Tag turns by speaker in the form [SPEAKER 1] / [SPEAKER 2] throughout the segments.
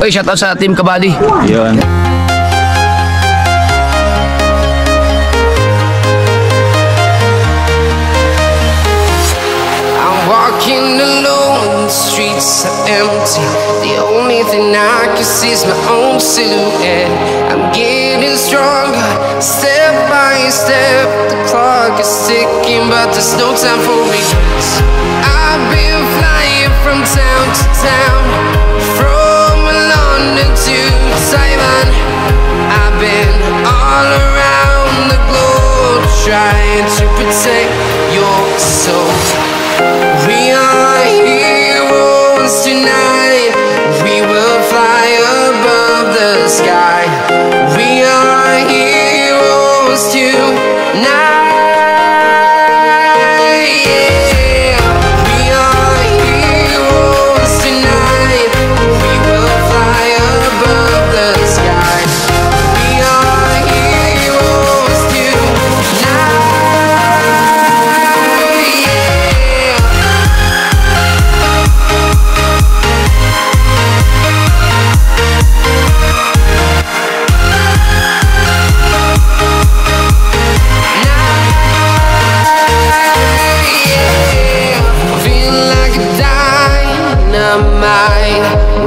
[SPEAKER 1] Oy, shoutout sa Team Kabady.
[SPEAKER 2] Yun.
[SPEAKER 3] Walking alone, the streets are empty. The only thing I can see is my own silhouette. I'm getting stronger, step by step. The clock is ticking, but there's no time for regrets. I've been flying from town to town, from London to Taiwan. I've been all around the globe, trying to protect your soul. We are heroes tonight. We will fly above the sky. We are heroes tonight. Yeah. We are heroes tonight. We will fly above the sky. We are heroes tonight.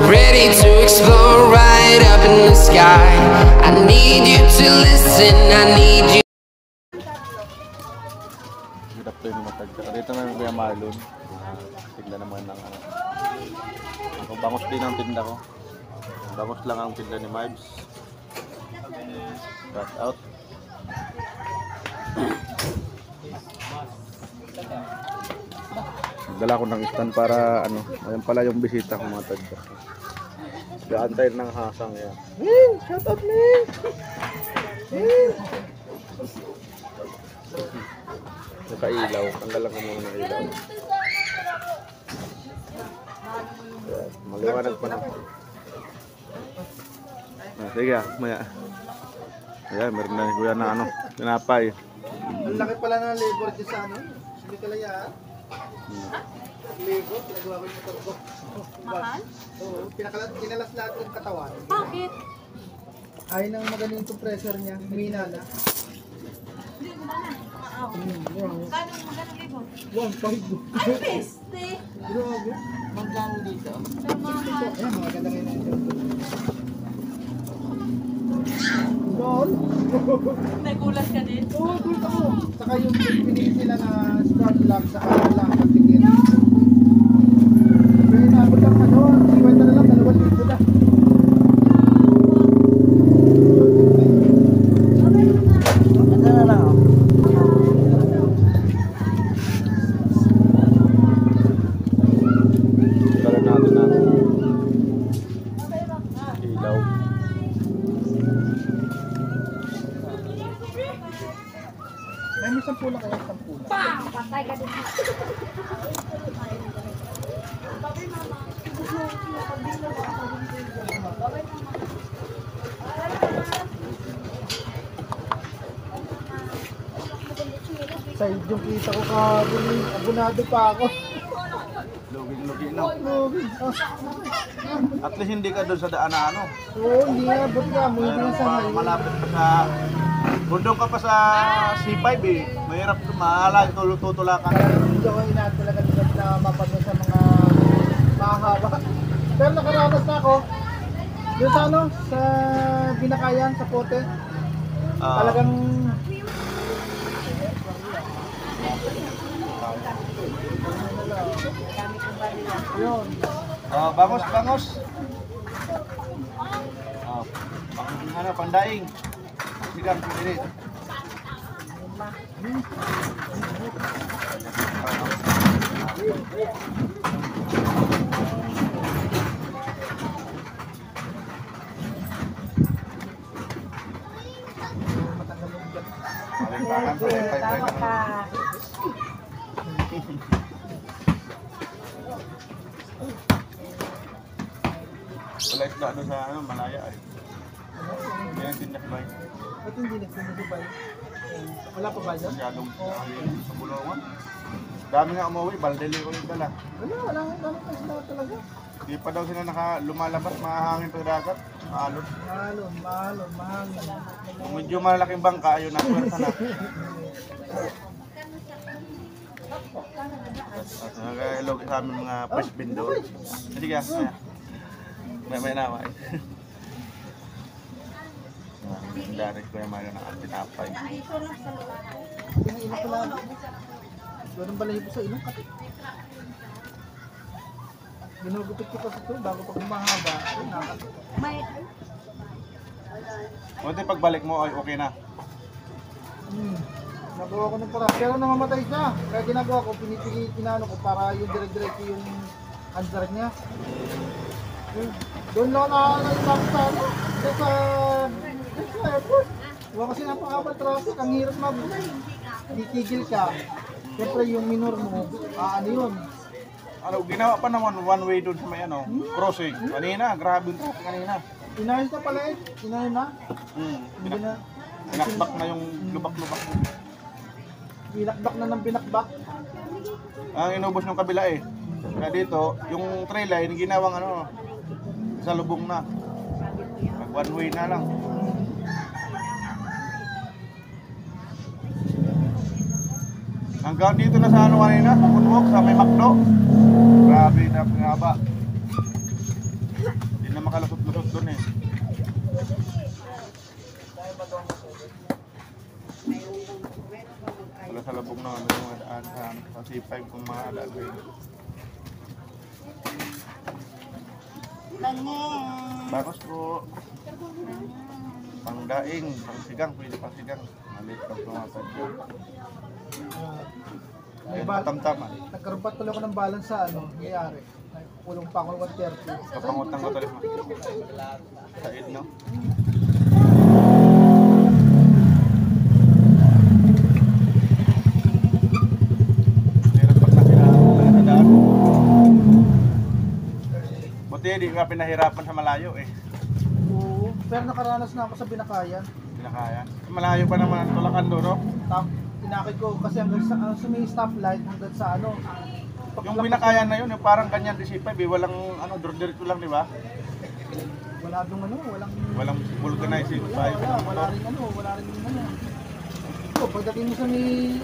[SPEAKER 3] Ready to explore right up in the sky. I need you to listen, I need you.
[SPEAKER 2] Hirap to yung matagda. Dito naman Kuya Marlon. Tigla naman ng ano. Bangos din ang tinda ko. Bangos lang ang tinda ni Mibes. Cut out. Nagdala ko ng stand para ano, ayan pala yung bisita ko mga tagda. Gaantay ng hasang yan. Shut up, man! Nakailaw, tanggalan ko muna ng ilaw. Maliwanag pa na. Sige maya. Ayan, meron na kuya na ano, tinapay.
[SPEAKER 4] Ang laki pala ng labor dyan sa ano, hindi kalayaan. Labor, pinagawa ko yung motor ko.
[SPEAKER 5] Mahal?
[SPEAKER 4] Oo, pinalas lahat ng katawan.
[SPEAKER 5] Bakit?
[SPEAKER 4] Ayaw nang magaling yung compressor niya, humina na.
[SPEAKER 5] Hindi mo na. Magkano libo?
[SPEAKER 4] 1.5.
[SPEAKER 5] Ay, peste!
[SPEAKER 4] Grabe.
[SPEAKER 5] Magkano dito?
[SPEAKER 4] Ayan, mga ganda ngayon na ito. Lol!
[SPEAKER 5] Nagulat ka din?
[SPEAKER 4] Oo, gulat ako. Saka yung pinili sila na start lock, saka lang pagtigil. Pero inaabot lang ano, iwenta na lang, 2,000 na. Ganda na lang ako.
[SPEAKER 2] Kala natin na ilaw.
[SPEAKER 4] Ay, may 10 lang kayo, 10 lang.
[SPEAKER 5] Patay ka din.
[SPEAKER 4] Side yung kita ko kahapon, abonado pa ako.
[SPEAKER 2] Lugi no.
[SPEAKER 4] Lugi.
[SPEAKER 2] At least hindi ka doon sa daan na ano.
[SPEAKER 4] Oo, hindi nga, ba't ka mo, hindi nga sa highway.
[SPEAKER 2] Malapit pa sa bundok ka pa sa C5 eh. Mahirap mahala, tutulakan.
[SPEAKER 4] Kaya hindi ako inaat talaga dito na mapagod sa mga mahaba. Pero nakaranas na ako. Yung sa ano, sa Binakayan, sa Pote. Talagang yun.
[SPEAKER 2] Bangos. Ano, pandaing. Sigang pilit.
[SPEAKER 5] Tama ka.
[SPEAKER 2] Wala isda ano sa ano, Malaya ay. Yan tindak ba?
[SPEAKER 4] Ba't hindi nagsimusubay? Wala pa ba dyan?
[SPEAKER 2] Masyadong sa Bulungan. Dami nga umuwi, baldeli ko yung dala.
[SPEAKER 4] Wala pa sila talaga.
[SPEAKER 2] Di pa daw sila lumalabas, mahangin pa dagat. Maalon.
[SPEAKER 4] Mahalon, mahangin.
[SPEAKER 2] Kung medyo malaking bangka, ayun na, pwersa na. At nag-hello sa aming mga fish bin doon. Sige, may naman. Ang darit ko yung mga ng tinapay.
[SPEAKER 4] Pinainom ko lang. Doon ang balahibo sa ilong kasi. Ginugupit ko kasi ito bago pag humahaba.
[SPEAKER 2] Buti pagbalik mo, ay okay na.
[SPEAKER 4] Nagawa ko ng parang. Pero namamatay siya. Kaya ginagawa ko, pinano ko para yung dire-diretso yung answer niya. Doon lang nakakalimutan sa ano. Sa airport. Huwag kasi napakabal traffic. Ang hirap titigil ka. Siyempre yung minor mo, ano yun.
[SPEAKER 2] Ano, ginawa pa naman one way doon sa may ano, crossing. Kanina, grabe yung traffic kanina.
[SPEAKER 4] Inayos na pala eh. Inayos na. Hindi na.
[SPEAKER 2] Pinakbak na yung lubak-lubak.
[SPEAKER 4] Pinakbak na ng pinakbak.
[SPEAKER 2] Ang inubos ng kabila eh. Kaya dito, yung trail line, ginawang ano, sa lubong na. One way na lang. Hanggang dito na sa ano kanina, sa Moonwalk, sa may Macdo. Grabe na pangaba. Hindi na makalusot-lusot doon eh. Wala sa labong na ano yung mga daan sa C5 kung mga alagay. Bakos po. Pangdaing, pangsigang, pwede pangsigang. Malit pang tumatad yun. Ayun, matamtaman.
[SPEAKER 4] Nagkaroon pa tuloy ako ng balance sa ano, nangyayari. Kulong pa ako ng 130.
[SPEAKER 2] Kapangutang ko tuloy mo. Sa id, no? Hirap pag nakadaan. Buti di ka pinahirapan sa malayo eh.
[SPEAKER 4] Oo, pero nakaranas na ako sa Binakayan.
[SPEAKER 2] Pinakaya. Malayo pa naman ang Tulacan doon, no?
[SPEAKER 4] Tinakit ko kasi hanggang sa may stoplight hanggang sa ano.
[SPEAKER 2] Yung Binakayan na yun, yung parang kanyan DC5, eh, walang ano, diretso lang, di ba?
[SPEAKER 4] Wala dong ano,
[SPEAKER 2] Walang vulcanized C5.
[SPEAKER 4] wala rin ano. So, pagdating mo sa may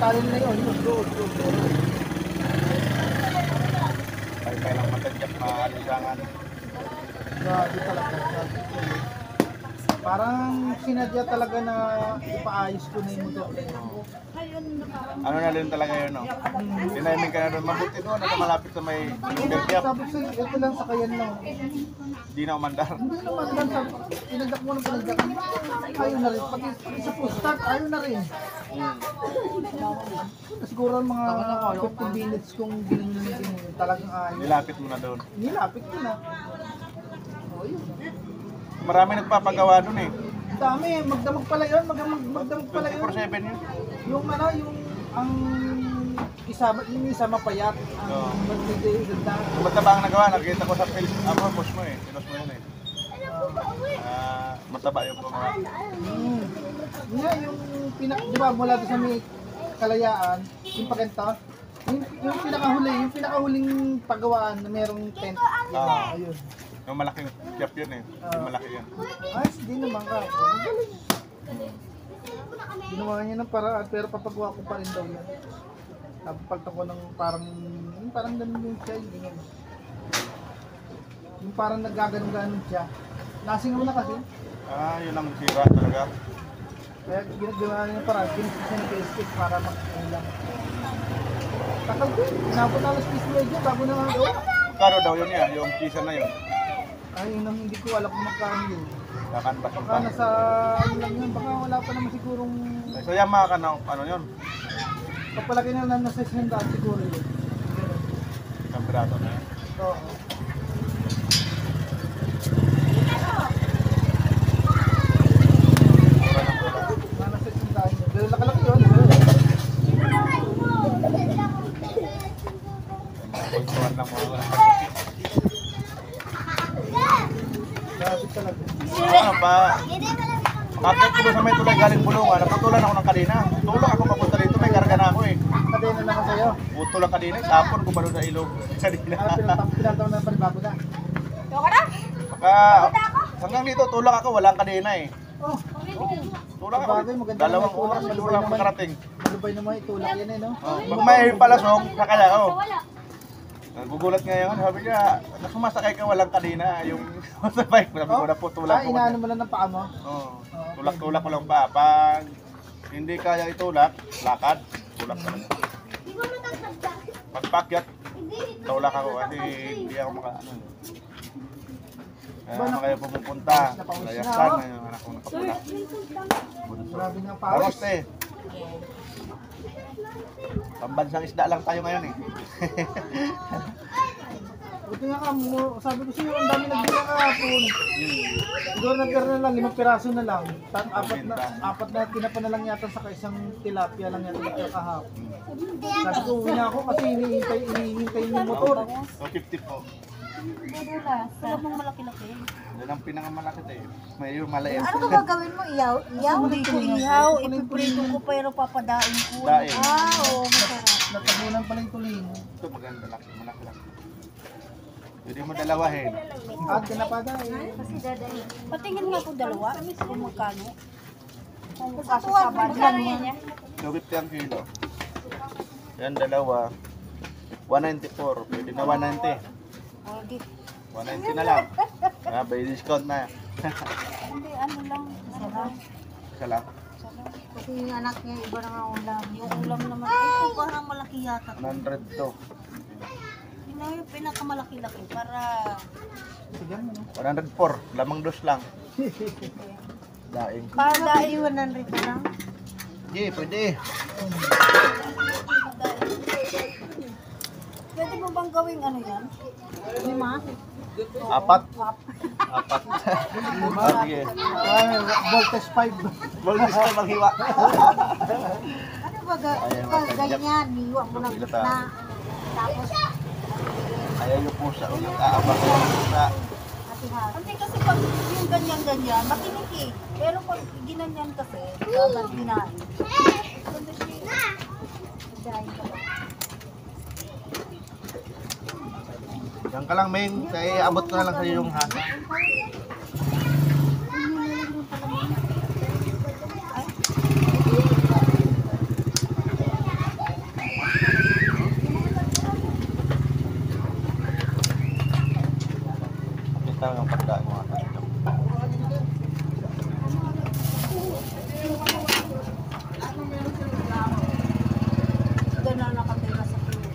[SPEAKER 4] talent na yun, doon.
[SPEAKER 2] Kaya lang matadyak, maalisangan.
[SPEAKER 4] Grabe talaga. Parang sinadya talaga na ipaayos ko na yung motor.
[SPEAKER 2] Ano na din talaga yun, no? Dinaming ka na doon. Mabuti doon, at malapit sa may Berkiap.
[SPEAKER 4] Sabi ko sa'yo, ito lang sa kayan lang.
[SPEAKER 2] Hindi na umandar.
[SPEAKER 4] Hindi naman lang sabi, pinagdak mo ng pinagdak. Ayaw na rin. Pati sa full start, ayaw na rin. Siguro mga 15 minutes kung ginigin mo, talagang ayaw.
[SPEAKER 2] Nilapit mo na doon.
[SPEAKER 4] Nilapit ko na. O yun.
[SPEAKER 2] Marami nagpapagawa doon eh.
[SPEAKER 4] Dami, magdamag pala yun, magdamag pala yun.
[SPEAKER 2] 24/7 yun.
[SPEAKER 4] Yung ano, ang isa mapayat,
[SPEAKER 2] Oo.
[SPEAKER 4] ang magbigay ganda.
[SPEAKER 2] Yung mataba ang nagawa, nakita ko sa film. Post mo eh. Pinost mo yun eh. Mataba yung gumawa.
[SPEAKER 4] Nga, yung di ba mula doon sa may Kalayaan, yung pagkanta, yung pinakahuling paggawaan na merong tent. Ayun.
[SPEAKER 2] Yung malaking tiyap yun eh. Yung malaki yun.
[SPEAKER 4] Ay, hindi naman ka. Magaling. Ginawa niya ng paraan, pero papagawa ko pa rin daw yan. Napapaltan ko ng parang ganun yung siya, yung ganun. Yung parang nagaganon-ganon siya. Nasingaw na kasi.
[SPEAKER 2] Yun ang sira talaga.
[SPEAKER 4] Kaya ginagawa niya ng paraan, ginis siya ng Facebook para mag-ulang. Takal ko, inabot na alas 10 medyo bago na nga gawa.
[SPEAKER 2] Kano daw yun yan, yung kisa na yun.
[SPEAKER 4] Ay, yun ang hindi ko alam kung magkano yun.
[SPEAKER 2] Kakanbas yung
[SPEAKER 4] Baka nasa, ano lang yun, baka wala pa naman sigurong,
[SPEAKER 2] So Yamaha ka na, ano yun?
[SPEAKER 4] kapalaki na lang nasa 100 siguro yun.
[SPEAKER 2] Isang piraso na yun.
[SPEAKER 4] Oo. Nasa 100 yun. Pero nakalaki yun.
[SPEAKER 2] Pagkawan lang mga wala.
[SPEAKER 4] Grabe talaga.
[SPEAKER 2] Ano ba? Bakit ko sa may tulay galing Bulungan, naputulan ako ng kanina. Tulak ako papunta dito, may karga na ako eh.
[SPEAKER 4] kadena na ka sa'yo.
[SPEAKER 2] Puto lang kanina, sapon ko pa doon sa ilog. Kanina.
[SPEAKER 4] Pinataw na panibago na.
[SPEAKER 2] Baka, hanggang dito tulak ako, walang kadena eh.
[SPEAKER 4] Oh,
[SPEAKER 2] Tulak ako.
[SPEAKER 4] bagay, maganda
[SPEAKER 2] Dalawang
[SPEAKER 4] naman,
[SPEAKER 2] oras,
[SPEAKER 4] malubay
[SPEAKER 2] tulak
[SPEAKER 4] naman.
[SPEAKER 2] makarating.
[SPEAKER 4] Malubay naman, itulak yan eh, no?
[SPEAKER 2] Oh, pag may palasong, sakala ako. Nagugulat ngayon, sabi niya, nasumasakay ka walang kadena, yung sa bike. Sabi ko na po, tulak ko.
[SPEAKER 4] Inaano mo lang ng paa mo?
[SPEAKER 2] Oo. Tulak-tulak ko lang pa. Pag hindi kaya itulak, lakad, tulak ka lang. Pagpakyat, tulak ako kasi hindi ako ano. Kaya naman kayo pumupunta. Layasan na yung anak ko nakapula.
[SPEAKER 4] Grabe ng
[SPEAKER 2] Vamos,
[SPEAKER 4] pawis.
[SPEAKER 2] te. Pambansang isda lang tayo ngayon eh.
[SPEAKER 4] Buti nga ka, sabi ko sa'yo, ang dami nagbila kahapon. Siguro nagkaroon na lang, 5 piraso na lang. Apat na tinapa na lang yata sa isang tilapia lang yata nagkira kahapon. Sabi ko, uwi na ako kasi hinihintay yung motor.
[SPEAKER 2] 250 po.
[SPEAKER 5] Wala mong malaki-laki.
[SPEAKER 2] Yan ang pinakamalaki tayo. May yung maliit.
[SPEAKER 1] Ano ba gagawin mo? Iyaw? Iyaw?
[SPEAKER 5] Hindi ko ihaw, ipiprito ko pero papadain ko.
[SPEAKER 2] Daing.
[SPEAKER 1] Oo, masarap.
[SPEAKER 4] Natabunan pala yung tuling.
[SPEAKER 2] Ito maganda laki, malaki lang. Pwede mo dalawahin.
[SPEAKER 4] At kinapada eh.
[SPEAKER 1] Kasi dadayin.
[SPEAKER 5] Patingin nga ko dalawa kung magkano. Kung
[SPEAKER 1] Sa
[SPEAKER 5] kasasabad
[SPEAKER 1] tuwag,
[SPEAKER 5] lang yan.
[SPEAKER 2] 250 ang kilo. Yan dalawa. 194. Pwede na 190.
[SPEAKER 5] Okay.
[SPEAKER 2] 190 na lang. May discount na.
[SPEAKER 5] Hindi, ano lang. Isa lang.
[SPEAKER 2] Isa lang.
[SPEAKER 1] Kasi yung anak niya, iba naman ang ulam.
[SPEAKER 5] Yung ulam naman, ito parang malaki yata.
[SPEAKER 2] 100 to.
[SPEAKER 5] Yun na yung pinakamalaki-laki para
[SPEAKER 4] Sige mo, no?
[SPEAKER 2] 104. Lamang dos lang. Daing.
[SPEAKER 5] para
[SPEAKER 1] Dahil
[SPEAKER 5] dahil
[SPEAKER 1] 100 na lang.
[SPEAKER 2] Hindi, pwede.
[SPEAKER 5] pwede mo bang gawing ano yan?
[SPEAKER 1] 5.
[SPEAKER 2] Apat. Apat. Sige.
[SPEAKER 4] Voltage 5.
[SPEAKER 2] Voltes ka maghiwa.
[SPEAKER 1] Ano ba pag ganyan, niwa mo lang
[SPEAKER 2] Ilata.
[SPEAKER 1] na. Tapos,
[SPEAKER 2] Ayaw yung pusa. Ulit aabang yung pusa.
[SPEAKER 1] hati-hati.
[SPEAKER 5] Hindi kasi pag yung ganyan-ganyan, makinig eh. Pero pag ginanyan kasi, dapat kinain.
[SPEAKER 1] Dahil ka ba?
[SPEAKER 2] Yan ka lang, Ming. Kaya abot ko na lang sa'yo yung hasa. Kita ang pagkaan mo ata.
[SPEAKER 5] Ganun nakatira sa puno.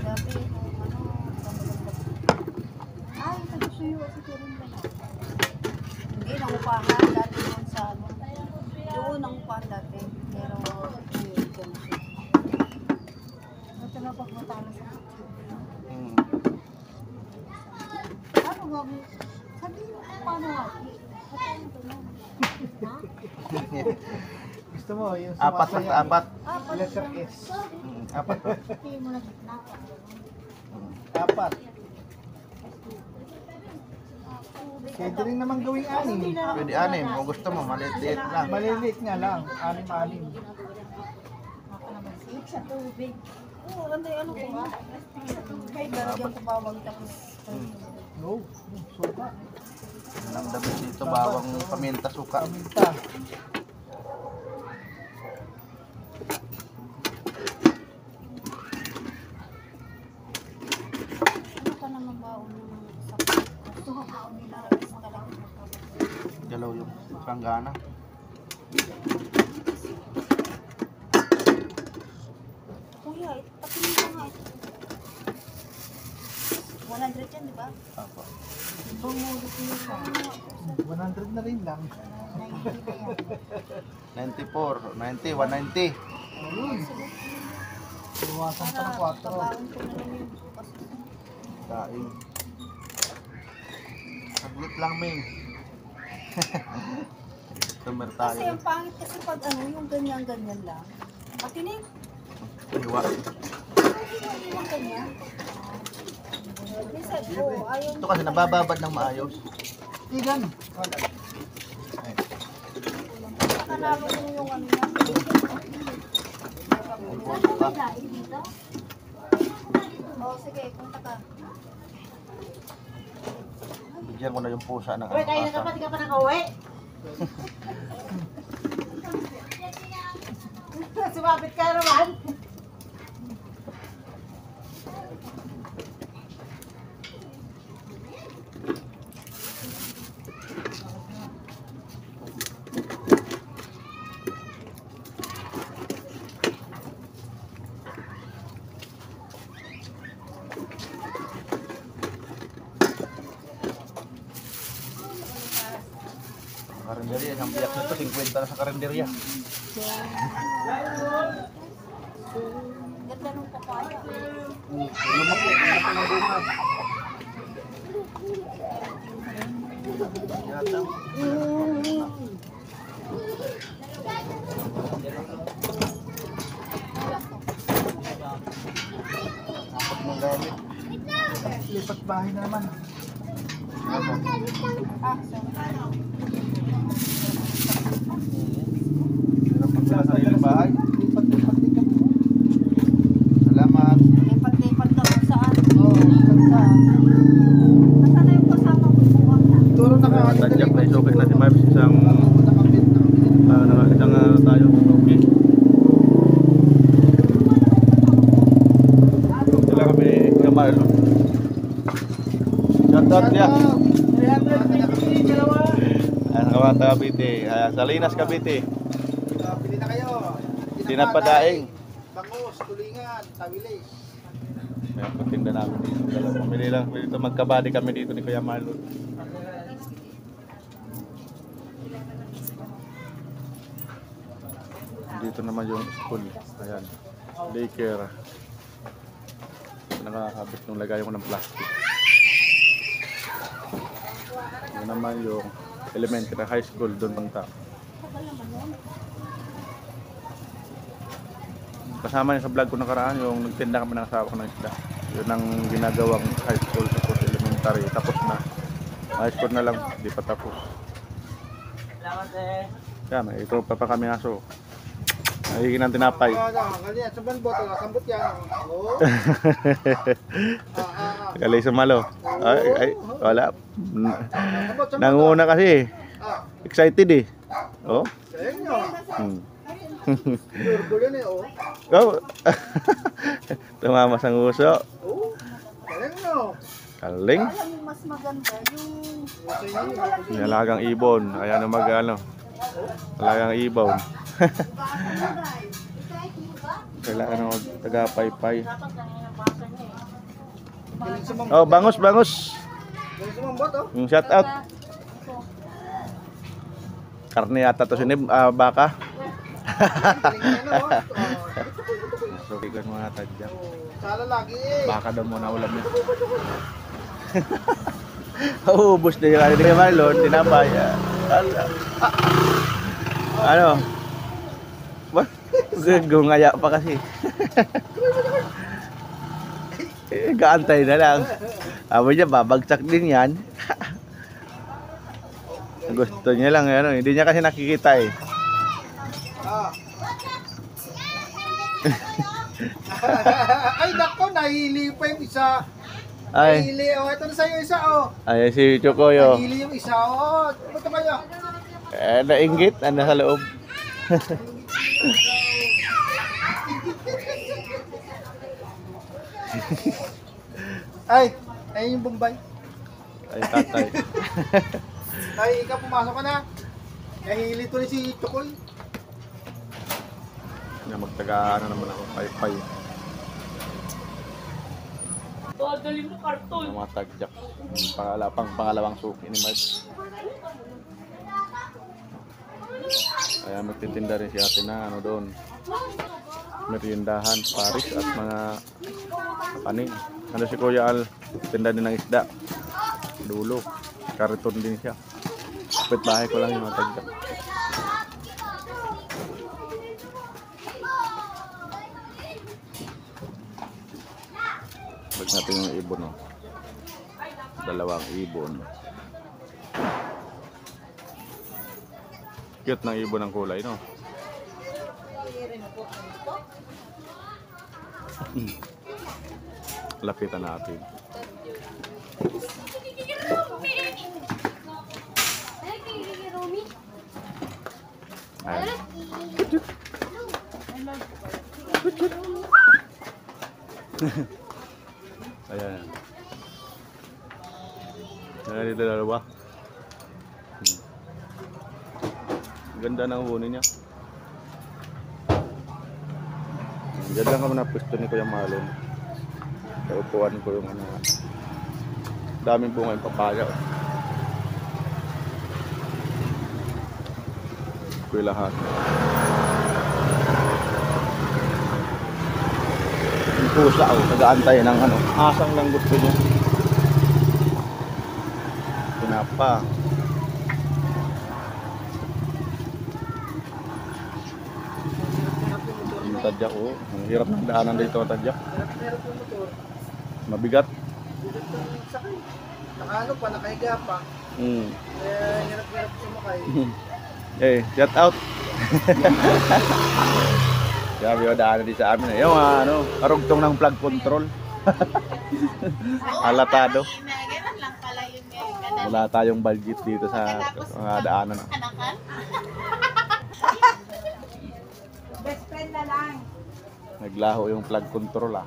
[SPEAKER 5] Dati,
[SPEAKER 1] Ay, tagusuyo si Kirin ba?
[SPEAKER 5] hindi, nangupahan dati yun sa ano. Doon, nangupahan dati. Pero, yun, ganun siya.
[SPEAKER 1] Ito na pagmatala sa
[SPEAKER 2] Hmm.
[SPEAKER 1] ano gabi? Sabi mo, paano hati?
[SPEAKER 4] Gusto mo, yung
[SPEAKER 2] Apat lang sa apat.
[SPEAKER 4] Letter S.
[SPEAKER 2] Apat pa.
[SPEAKER 1] Hindi mo na gitna.
[SPEAKER 4] Apat. Pwede rin naman gawing 6.
[SPEAKER 2] Pwede anim. Kung gusto mo, maliit-liit lang.
[SPEAKER 4] Maliliit nga lang. 6.
[SPEAKER 1] Sa tubig.
[SPEAKER 5] Oo, ano ko nga. Lalagyan ko bawang tapos.
[SPEAKER 4] No, suka.
[SPEAKER 2] Yan ang damit dito, bawang paminta, suka.
[SPEAKER 4] Paminta.
[SPEAKER 5] Ano ka naman baon ng sakit? Gusto ko baon nila sa kalaki.
[SPEAKER 2] Galaw yung sanggana.
[SPEAKER 5] Kuya, patingin ko nga ito. 100 yan, di ba?
[SPEAKER 2] Apo.
[SPEAKER 4] 100 na rin lang.
[SPEAKER 2] 94, 90, 190.
[SPEAKER 4] Iwasan pa ng 4.
[SPEAKER 5] Baon ko na lang yung bukas.
[SPEAKER 2] Daing. Saglit lang, Ming. Customer
[SPEAKER 5] Kasi
[SPEAKER 2] tayo.
[SPEAKER 5] ang pangit kasi pag ano, yung ganyan-ganyan lang. Patinig.
[SPEAKER 2] Hiwa.
[SPEAKER 5] Hindi mo ganyan. Minsan, ayaw
[SPEAKER 2] Ito kasi nabababad ng maayos.
[SPEAKER 4] Igan.
[SPEAKER 2] Ay,
[SPEAKER 5] Saka nanalo mo yung ano niya. Oh, sige, punta ka.
[SPEAKER 2] Bigyan ko na yung pusa ng
[SPEAKER 1] Uy, kayo na ka pa, di ka pa nakauwi. Sumabit ka naman.
[SPEAKER 2] Karinderya, isang biyak nito, 50 na sa karinderya.
[SPEAKER 5] Ganda nung papaya.
[SPEAKER 2] Lumaki ng bunga. Yata. Dapat mong gamit.
[SPEAKER 4] Lipat bahay na naman.
[SPEAKER 5] Ah, sorry.
[SPEAKER 2] Hirap pag sa sariling bahay.
[SPEAKER 4] Lipat din kami.
[SPEAKER 2] Salamat.
[SPEAKER 5] Lipat-lipat na kung saan.
[SPEAKER 4] Oo, ganda.
[SPEAKER 5] Nasaan na yung kasama mo?
[SPEAKER 4] Siguro
[SPEAKER 2] Tadyak na isukit na si Marbs. Isang
[SPEAKER 4] nakabit.
[SPEAKER 2] isang tayo. Okay. Sila kami kamal. Shoutout niya.
[SPEAKER 4] 350, dalawa.
[SPEAKER 2] Sa Kawata, Cavite. Salinas, Cavite.
[SPEAKER 4] Pili na kayo.
[SPEAKER 2] Tinapadaing.
[SPEAKER 4] Bangus, tulingan, tawilis.
[SPEAKER 2] Kaya patinda namin dito. Pumili lang dito. Magkabady kami dito ni Kuya Marlon. Dito naman yung school. Ayan. Daycare. Nakakabit nung lagay ko ng plastic. Yan naman yung elementary high school doon bangta. Kasama niya sa vlog ko nakaraan yung nagtinda kami ng asawa ko ng isda. Yun ang ginagawang high school tapos elementary. Tapos na. High school na lang. Di pa tapos. Yan, may tropa pa kami aso. Nagiging ng tinapay.
[SPEAKER 4] Ganyan, sa banbot, sambot yan. Oo.
[SPEAKER 2] Galay sa malo. Ay, wala. Nanguna kasi. Excited eh. Oh.
[SPEAKER 4] Galing nyo. Turbo yan eh, oh.
[SPEAKER 2] Go. Tumama sa nguso.
[SPEAKER 4] Oh, galing nyo.
[SPEAKER 2] Kaling.
[SPEAKER 5] Alam mo, mas maganda yung...
[SPEAKER 2] Nalagang ibon. Ayan ang mag-ano. Nalagang ibon. Kailangan ako taga-paypay.
[SPEAKER 4] Galing sa
[SPEAKER 2] Oh, bangus.
[SPEAKER 4] Galing sa mambot, oh.
[SPEAKER 2] Yung shout out. Karne yata to sinib, baka.
[SPEAKER 4] Galing yan, oh.
[SPEAKER 2] So, bigan mga tadyak.
[SPEAKER 4] Sala lagi eh.
[SPEAKER 2] Baka daw muna ulam niya. Ubus na yung ano ni Marlon, tinapay. Ano? Ba? Gungaya pa kasi. Gaantay na lang. Abo niya, babagsak din yan. Gusto niya lang, ano, hindi niya kasi nakikita eh.
[SPEAKER 4] Ay, nako, nahili pa yung isa.
[SPEAKER 2] Ay,
[SPEAKER 4] Nahili, oh. Ito na sa'yo isa, oh.
[SPEAKER 2] ay si Chokoyo.
[SPEAKER 4] Nahili yung isa, oh. Punta kayo.
[SPEAKER 2] Nainggit, ano sa loob.
[SPEAKER 4] Ay, ayun yung Bombay.
[SPEAKER 2] Ay, tatay.
[SPEAKER 4] Ay, ikaw pumasok ka na. Nahili to si Chokoy.
[SPEAKER 2] Magtaga, ano naman ako, pay-pay. Ang mga tagyak. Pangalawang suki ni Mark. Kaya magtitinda rin si ate na ano doon. Meriendahan, Paris at mga panin. Ano si Kuya Al, tinda din ng isda. Dulo. Kariton din siya. Kapit bahay ko lang yung mga tagyak. Bag natin yung ibon, oh. Dalawang ibon. Cute ng ibon ng kulay, no? Lapitan natin. Ayan. Ayan. Ayan dito dalawa. Ganda ng huni niya. Diyan lang kami na pwesto ni Kuya Marlon. Sa upuan ko yung ano. Daming bunga yung papaya. Kuya lahat. Yung pusa oh, nag-aantay ng ano. Asang lang gusto niya. Pinapa. Yung tadyak oh. Ang hirap ng daanan dito ang tadyak.
[SPEAKER 4] Meron po motor.
[SPEAKER 2] Mabigat.
[SPEAKER 4] Dito itong sakay. Nakaano pa, nakahiga pa. Hirap-hirap sumakay.
[SPEAKER 2] Shout out. Sabi ko daanan din sa amin. Yung ano, karugtong ng plug control. Alatado. Wala tayong budget dito sa mga daanan.
[SPEAKER 1] Best friend na lang.
[SPEAKER 2] Naglaho yung plug control ah.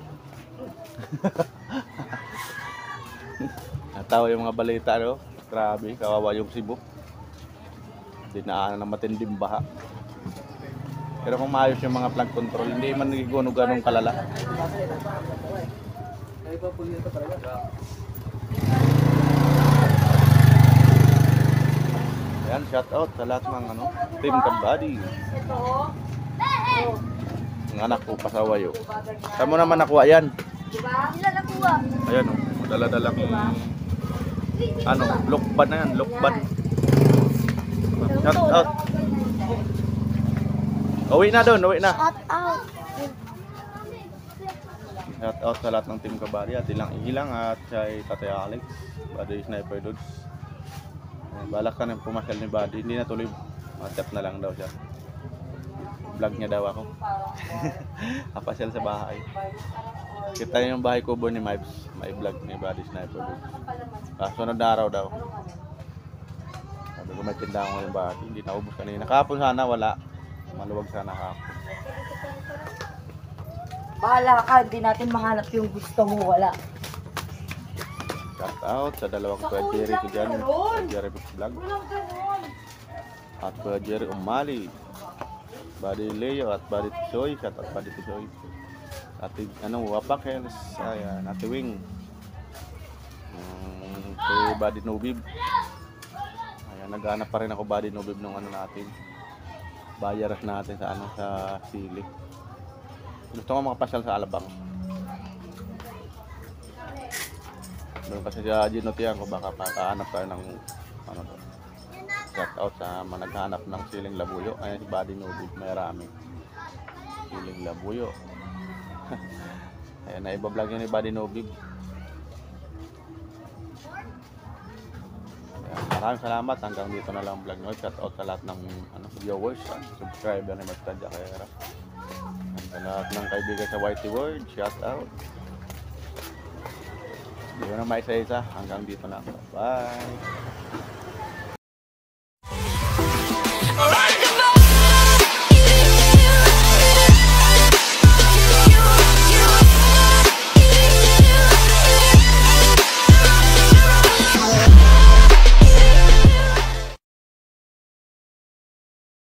[SPEAKER 2] Natawa yung mga balita no. Grabe, kawawa yung Cebu. Dinaanan ng matinding baha. Pero kung maayos yung mga plug control, hindi man nagiguno ganong kalala. Ayan, shout out sa lahat ng ano, Team Kabady. Ang anak ko pasawayo. Saan mo naman nakuha yan? Ayan o, dala-dalang ano, lokban na yan, lokban. Shout out. Uwi na doon, uwi na. Shout out sa lahat ng Team Kabady at ilang at si Tatay Alex, Buddy Sniper Dudes. Balak ka nang pumasyal ni Buddy, hindi na tuloy, matap na lang daw siya. Vlog niya daw ako. Kapasyal sa bahay. Kita niyo yung bahay kubo ni Mibes, may vlog ni Buddy Sniper Dudes. Sunod na araw daw. Sabi ko may tindahan ko yung Buddy, hindi naubos kanina. Kahapon sana wala. Maluwag sana kahapon.
[SPEAKER 1] Bahala ka, hindi natin mahanap yung gusto mo, wala.
[SPEAKER 2] Shout out sa dalawang Kuya Jerry ko dyan. Kuya Jerry Vlog. At Kuya Jerry Umali. Buddy Leo at Buddy Tisoy. Shout out Buddy Tisoy. Ate, Wapak Hells. Ayan, Ate Wing. Si Buddy Nobib. Ayan, naghanap pa rin ako Buddy Nobib nung ano natin. Bayaras natin sa ano, sa sili. Gusto ko makapasyal sa Alabang. Doon kasi sa ginutihan ko baka pakahanap tayo ng ano to. Shout out sa mga naghahanap ng siling labuyo. Ayan si Buddy Nobib, may rami. Siling labuyo. Ayan, naiba-vlog yun ni Buddy Nobib. Ayan, maraming salamat. Hanggang dito na lang vlog nyo. Shout out sa lahat ng viewers at subscriber ni Magtadya Kayera. Sa lahat ng kaibigan sa Whitey World, shout out. Hindi ko na maisa-isa. Hanggang dito na. Bye!